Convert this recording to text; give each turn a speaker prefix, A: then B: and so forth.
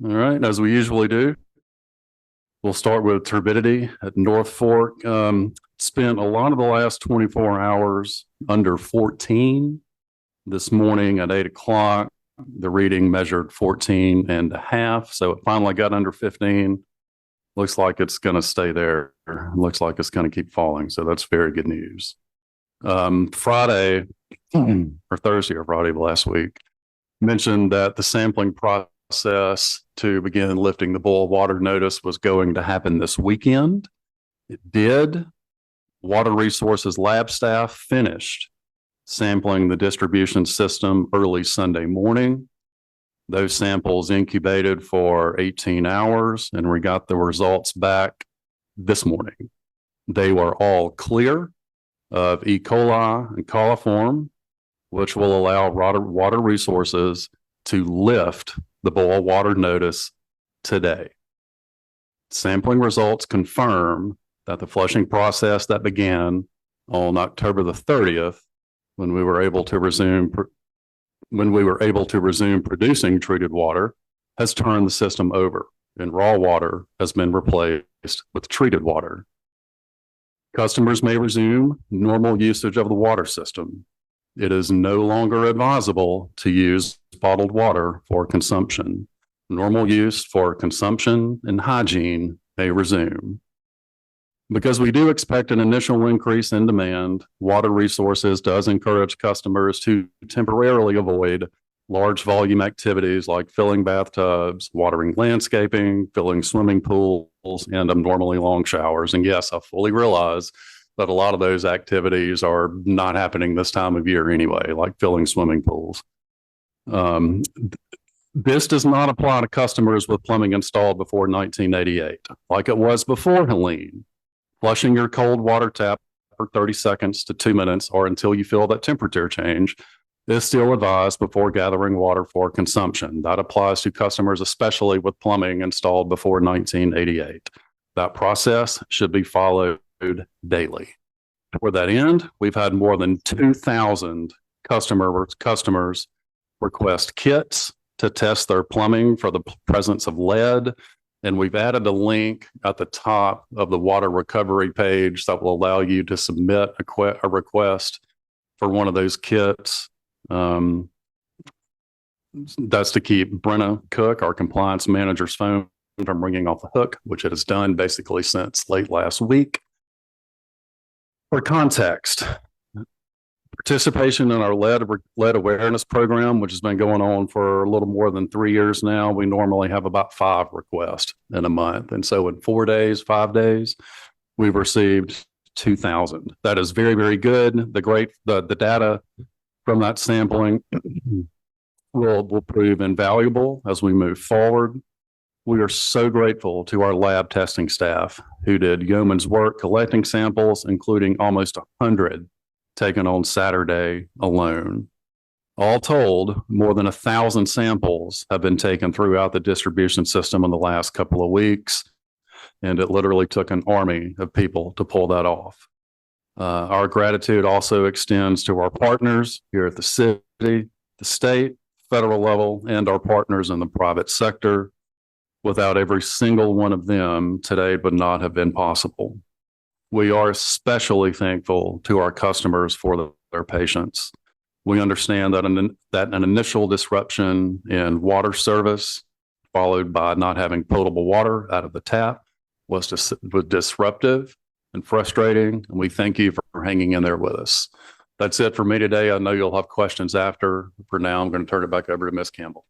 A: All right, as we usually do, we'll start with turbidity at North Fork. Spent a lot of the last 24 hours under 14. This morning at 8 o'clock, the reading measured 14 and a half. So it finally got under 15. Looks like it's going to stay there. Looks like it's going to keep falling. So that's very good news. Friday or Thursday or Friday of last week mentioned that the sampling process to begin lifting the boil water notice was going to happen this weekend. It did. Water Resources lab staff finished sampling the distribution system early Sunday morning. Those samples incubated for 18 hours, and we got the results back this morning. They were all clear of E. coli and coliform, which will allow Water Resources to lift the boil water notice today. Sampling results confirm that the flushing process that began on October the 30th, when we were able to resume producing treated water, has turned the system over, and raw water has been replaced with treated water. Customers may resume normal usage of the water system. It is no longer advisable to use bottled water for consumption. Normal use for consumption and hygiene may resume. Because we do expect an initial increase in demand, Water Resources does encourage customers to temporarily avoid large volume activities like filling bathtubs, watering landscaping, filling swimming pools, and abnormally long showers. And yes, I fully realize that a lot of those activities are not happening this time of year anyway, like filling swimming pools. This does not apply to customers with plumbing installed before 1988, like it was before Helene. Flushing your cold water tap for 30 seconds to 2 minutes or until you feel that temperature change is still advised before gathering water for consumption. That applies to customers, especially with plumbing installed before 1988. That process should be followed daily. Toward that end, we've had more than 2,000 customers request kits to test their plumbing for the presence of lead. And we've added a link at the top of the water recovery page that will allow you to submit a request for one of those kits. That's to keep Brenna Cook, our compliance manager's phone, from ringing off the hook, which it has done basically since late last week. For context, participation in our lead awareness program, which has been going on for a little more than 3 years now, we normally have about 5 requests in a month. And so in 5 days, we've received 2,000. That is very, very good. The data from that sampling will prove invaluable as we move forward. We are so grateful to our lab testing staff who did yeoman's work collecting samples, including almost 100 taken on Saturday alone. All told, more than 1,000 samples have been taken throughout the distribution system in the last couple of weeks, and it literally took an army of people to pull that off. Our gratitude also extends to our partners here at the city, the state, federal level, and our partners in the private sector. Without every single one of them, today would not have been possible. We are especially thankful to our customers for their patience. We understand that an initial disruption in water service, followed by not having potable water out of the tap, was disruptive and frustrating, and we thank you for hanging in there with us. That's it for me today. I know you'll have questions after. For now, I'm going to turn it back over to Ms. Campbell.